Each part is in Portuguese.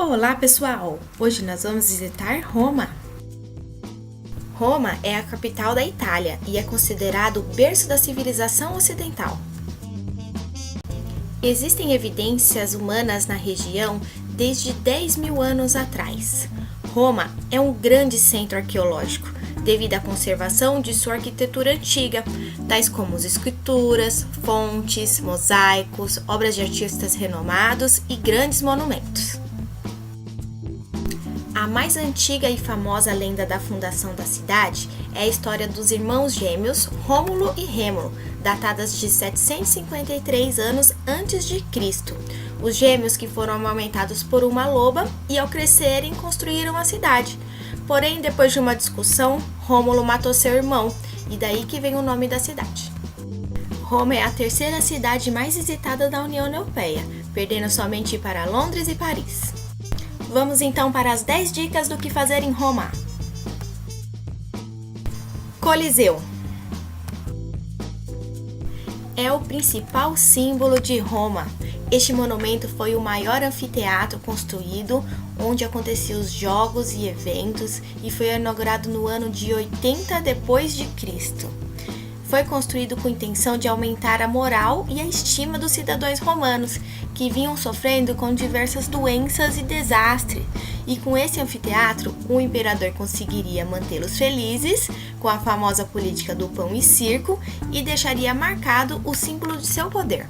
Olá pessoal! Hoje nós vamos visitar Roma. Roma é a capital da Itália e é considerado o berço da civilização ocidental. Existem evidências humanas na região desde 10 mil anos atrás. Roma é um grande centro arqueológico, devido à conservação de sua arquitetura antiga, tais como as esculturas, fontes, mosaicos, obras de artistas renomados e grandes monumentos. A mais antiga e famosa lenda da fundação da cidade é a história dos irmãos gêmeos Rômulo e Rêmulo, datadas de 753 anos antes de Cristo. Os gêmeos que foram amamentados por uma loba e ao crescerem construíram a cidade. Porém, depois de uma discussão, Rômulo matou seu irmão e daí que vem o nome da cidade. Roma é a terceira cidade mais visitada da União Europeia, perdendo somente para Londres e Paris. Vamos então para as 10 dicas do que fazer em Roma. Coliseu é o principal símbolo de Roma. Este monumento foi o maior anfiteatro construído, onde aconteciam os jogos e eventos, e foi inaugurado no ano de 80 depois de Cristo. Foi construído com a intenção de aumentar a moral e a estima dos cidadãos romanos, que vinham sofrendo com diversas doenças e desastres. E com esse anfiteatro, o imperador conseguiria mantê-los felizes, com a famosa política do pão e circo, e deixaria marcado o símbolo de seu poder.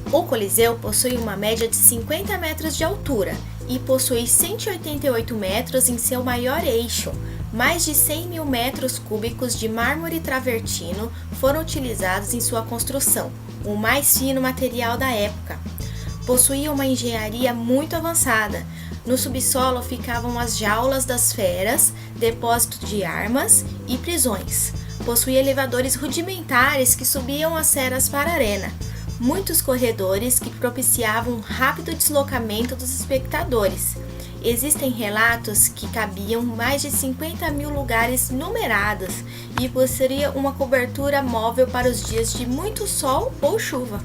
O Coliseu possui uma média de 50 metros de altura e possui 188 metros em seu maior eixo. Mais de 100 mil metros cúbicos de mármore travertino foram utilizados em sua construção, o mais fino material da época. Possuía uma engenharia muito avançada. No subsolo ficavam as jaulas das feras, depósitos de armas e prisões. Possuía elevadores rudimentares que subiam as ceras para a arena. Muitos corredores que propiciavam um rápido deslocamento dos espectadores. Existem relatos que cabiam mais de 50 mil lugares numerados e possuía uma cobertura móvel para os dias de muito sol ou chuva.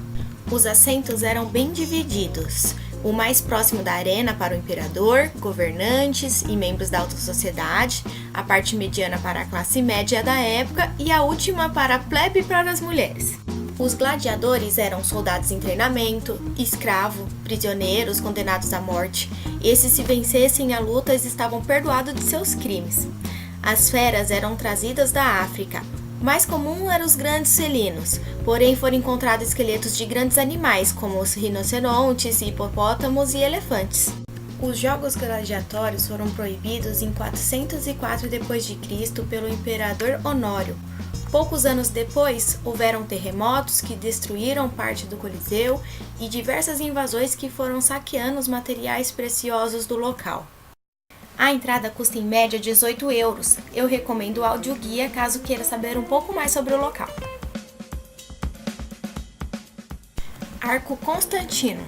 Os assentos eram bem divididos, o mais próximo da arena para o imperador, governantes e membros da alta sociedade, a parte mediana para a classe média da época e a última para a plebe e para as mulheres. Os gladiadores eram soldados em treinamento, escravos, prisioneiros condenados à morte. Esses, se vencessem a luta, estavam perdoados de seus crimes. As feras eram trazidas da África. O mais comum eram os grandes felinos, porém foram encontrados esqueletos de grandes animais, como os rinocerontes, hipopótamos e elefantes. Os jogos gladiatórios foram proibidos em 404 d.C. pelo imperador Honório. Poucos anos depois, houveram terremotos que destruíram parte do Coliseu e diversas invasões que foram saqueando os materiais preciosos do local. A entrada custa em média 18 euros. Eu recomendo o audioguia caso queira saber um pouco mais sobre o local. Arco Constantino.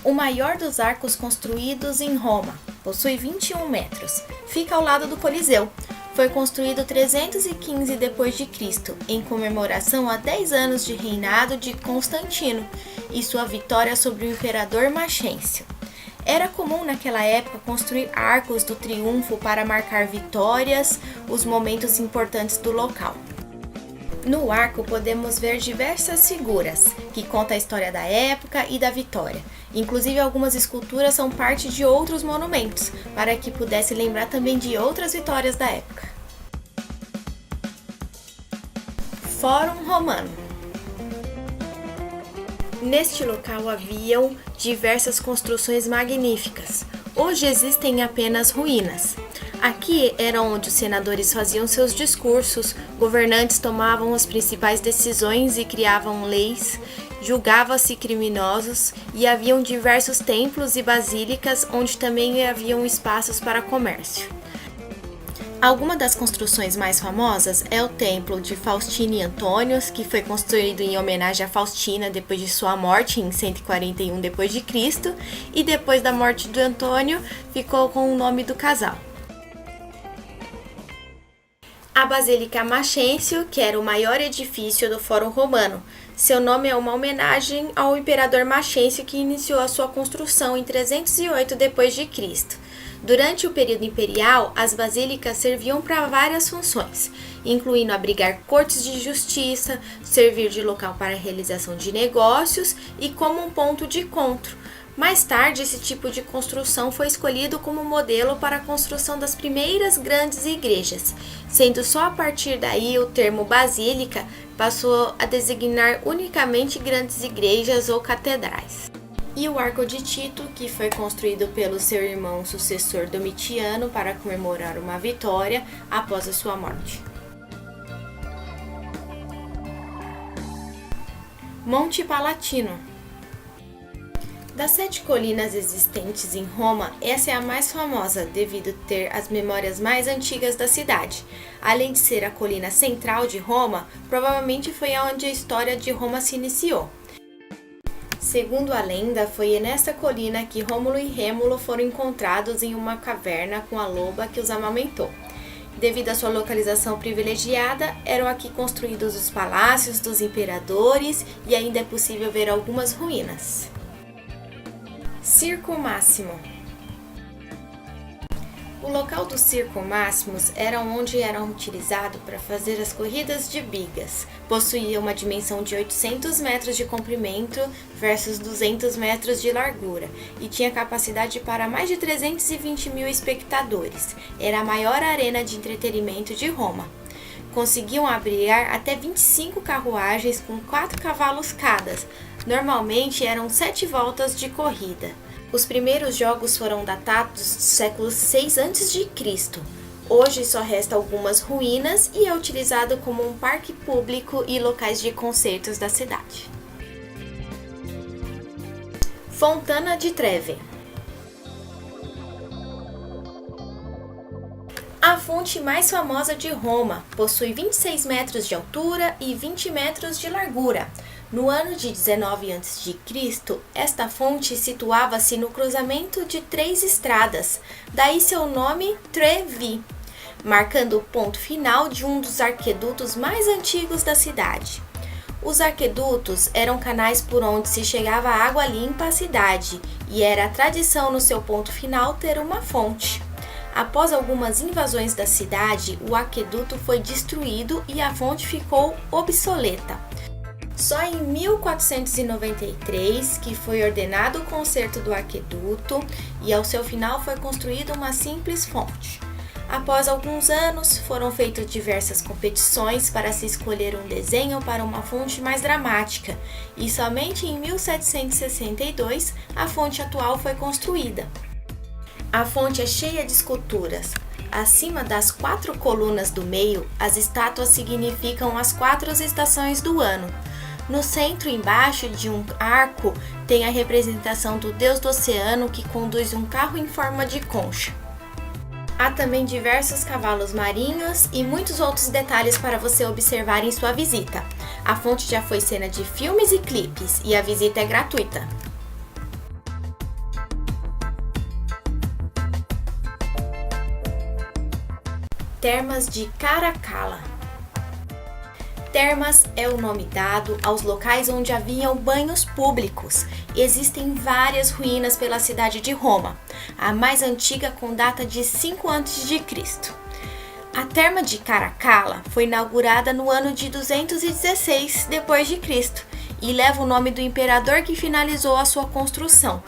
O maior dos arcos construídos em Roma. Possui 21 metros. Fica ao lado do Coliseu. Foi construído 315 d.C., em comemoração a 10 anos de reinado de Constantino e sua vitória sobre o imperador Maxêncio. Era comum naquela época construir arcos do triunfo para marcar vitórias, os momentos importantes do local. No arco podemos ver diversas figuras, que contam a história da época e da vitória. Inclusive algumas esculturas são parte de outros monumentos, para que pudesse lembrar também de outras vitórias da época. Fórum Romano. Neste local haviam diversas construções magníficas. Hoje existem apenas ruínas. Aqui era onde os senadores faziam seus discursos, governantes tomavam as principais decisões e criavam leis, julgava-se criminosos e haviam diversos templos e basílicas onde também haviam espaços para comércio. Alguma das construções mais famosas é o templo de Faustina e Antônio, que foi construído em homenagem a Faustina depois de sua morte em 141 d.C. e depois da morte de Antônio ficou com o nome do casal. A Basílica Maxêncio, que era o maior edifício do Fórum Romano, Seu nome é uma homenagem ao imperador Maxêncio, que iniciou a sua construção em 308 d.C. Durante o período imperial, as basílicas serviam para várias funções, incluindo abrigar cortes de justiça, servir de local para a realização de negócios e como um ponto de encontro. Mais tarde, esse tipo de construção foi escolhido como modelo para a construção das primeiras grandes igrejas, sendo só a partir daí o termo basílica passou a designar unicamente grandes igrejas ou catedrais. E o Arco de Tito, que foi construído pelo seu irmão sucessor Domiciano para comemorar uma vitória após a sua morte. Monte Palatino. Das 7 colinas existentes em Roma, essa é a mais famosa devido a ter as memórias mais antigas da cidade. Além de ser a colina central de Roma, provavelmente foi onde a história de Roma se iniciou. Segundo a lenda, foi nesta colina que Rômulo e Rêmulo foram encontrados em uma caverna com a loba que os amamentou. Devido à sua localização privilegiada, eram aqui construídos os palácios dos imperadores e ainda é possível ver algumas ruínas. Circo Máximo. O local do Circo Máximos era onde eram utilizados para fazer as corridas de bigas. Possuía uma dimensão de 800 metros de comprimento versus 200 metros de largura e tinha capacidade para mais de 320 mil espectadores. Era a maior arena de entretenimento de Roma. Conseguiam abrigar até 25 carruagens com 4 cavalos cada. Normalmente eram 7 voltas de corrida. Os primeiros jogos foram datados do século 6 a.C. Hoje só resta algumas ruínas e é utilizado como um parque público e locais de concertos da cidade. Fontana di Trevi. A fonte mais famosa de Roma possui 26 metros de altura e 20 metros de largura. No ano de 19 a.C., esta fonte situava-se no cruzamento de 3 estradas, daí seu nome Trevi, marcando o ponto final de um dos aquedutos mais antigos da cidade. Os aquedutos eram canais por onde se chegava água limpa à cidade, e era a tradição no seu ponto final ter uma fonte. Após algumas invasões da cidade, o aqueduto foi destruído e a fonte ficou obsoleta. Só em 1493 que foi ordenado o conserto do aqueduto e ao seu final foi construída uma simples fonte. Após alguns anos, foram feitas diversas competições para se escolher um desenho para uma fonte mais dramática e somente em 1762 a fonte atual foi construída. A fonte é cheia de esculturas. Acima das 4 colunas do meio, as estátuas significam as 4 estações do ano. No centro, embaixo de um arco, tem a representação do deus do oceano que conduz um carro em forma de concha. Há também diversos cavalos marinhos e muitos outros detalhes para você observar em sua visita. A fonte já foi cena de filmes e clipes e a visita é gratuita. Termas de Caracalla. Termas é o nome dado aos locais onde haviam banhos públicos. Existem várias ruínas pela cidade de Roma, a mais antiga com data de 5 a.C. A terma de Caracalla foi inaugurada no ano de 216 d.C. e leva o nome do imperador que finalizou a sua construção.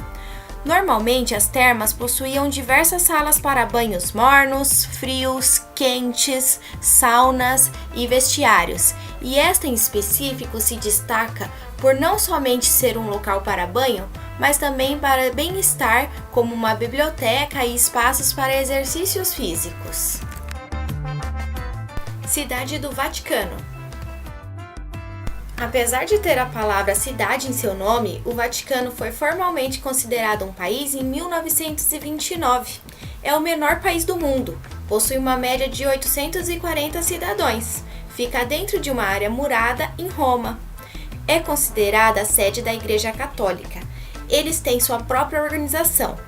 Normalmente, as termas possuíam diversas salas para banhos mornos, frios, quentes, saunas e vestiários, e esta em específico se destaca por não somente ser um local para banho, mas também para bem-estar, como uma biblioteca e espaços para exercícios físicos. Cidade do Vaticano. Apesar de ter a palavra cidade em seu nome, o Vaticano foi formalmente considerado um país em 1929. É o menor país do mundo, possui uma média de 840 cidadãos, fica dentro de uma área murada em Roma. É considerada a sede da Igreja Católica. Eles têm sua própria organização.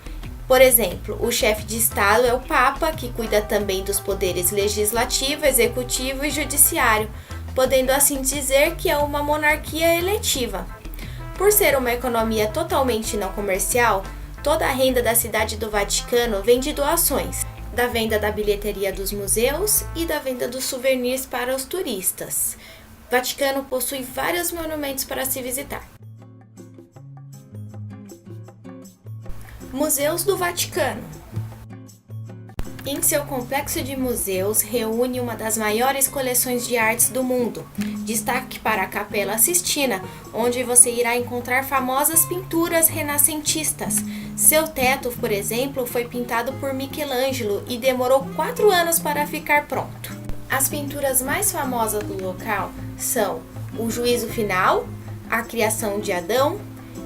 Por exemplo, o chefe de Estado é o Papa, que cuida também dos poderes legislativo, executivo e judiciário. podendo assim dizer que é uma monarquia eletiva. Por ser uma economia totalmente não comercial, toda a renda da cidade do Vaticano vem de doações, da venda da bilheteria dos museus e da venda dos souvenirs para os turistas. O Vaticano possui vários monumentos para se visitar. Museus do Vaticano. Em seu complexo de museus, reúne uma das maiores coleções de artes do mundo. Destaque para a Capela Sistina, onde você irá encontrar famosas pinturas renascentistas. Seu teto, por exemplo, foi pintado por Michelangelo e demorou 4 anos para ficar pronto. As pinturas mais famosas do local são o Juízo Final, a Criação de Adão,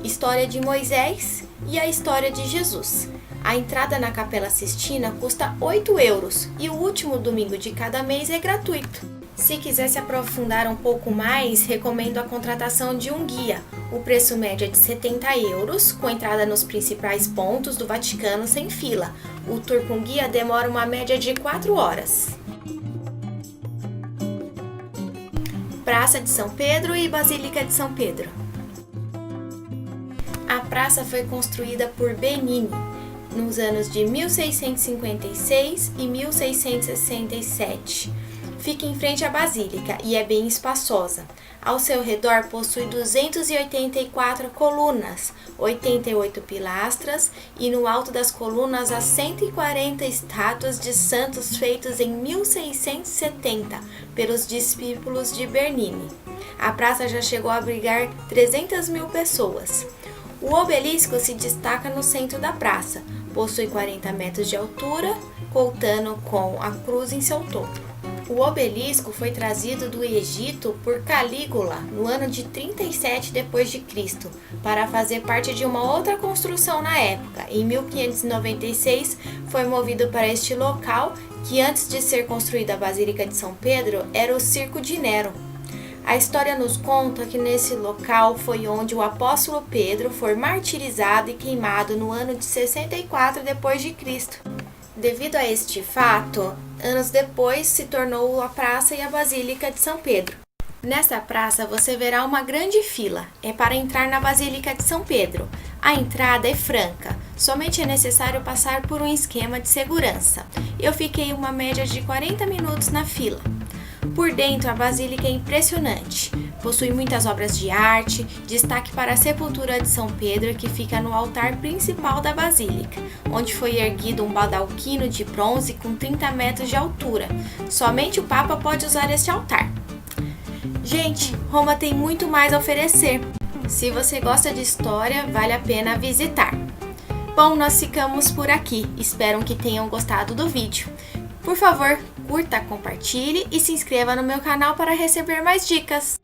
História de Moisés e a História de Jesus. A entrada na Capela Sistina custa 8 euros e o último domingo de cada mês é gratuito. Se quiser se aprofundar um pouco mais, recomendo a contratação de um guia. O preço médio é de 70 euros, com entrada nos principais pontos do Vaticano sem fila. O tour com guia demora uma média de 4 horas. Praça de São Pedro e Basílica de São Pedro. A praça foi construída por Bernini nos anos de 1656 e 1667. Fica em frente à Basílica e é bem espaçosa. Ao seu redor possui 284 colunas, 88 pilastras e no alto das colunas há 140 estátuas de santos feitos em 1670 pelos discípulos de Bernini. A praça já chegou a abrigar 300.000 pessoas. O obelisco se destaca no centro da praça, possui 40 metros de altura, contando com a cruz em seu topo. O obelisco foi trazido do Egito por Calígula no ano de 37 d.C. para fazer parte de uma outra construção na época. Em 1596 foi movido para este local, que antes de ser construída a Basílica de São Pedro era o Circo de Nero. A história nos conta que nesse local foi onde o apóstolo Pedro foi martirizado e queimado no ano de 64 d.C. Devido a este fato, anos depois se tornou a praça e a Basílica de São Pedro. Nesta praça você verá uma grande fila, é para entrar na Basílica de São Pedro. A entrada é franca, somente é necessário passar por um esquema de segurança. Eu fiquei uma média de 40 minutos na fila. Por dentro, a Basílica é impressionante. Possui muitas obras de arte, destaque para a sepultura de São Pedro, que fica no altar principal da Basílica, onde foi erguido um baldaquino de bronze com 30 metros de altura. Somente o Papa pode usar este altar. Gente, Roma tem muito mais a oferecer. Se você gosta de história, vale a pena visitar. Bom, nós ficamos por aqui. Espero que tenham gostado do vídeo. Por favor, curta, compartilhe e se inscreva no meu canal para receber mais dicas.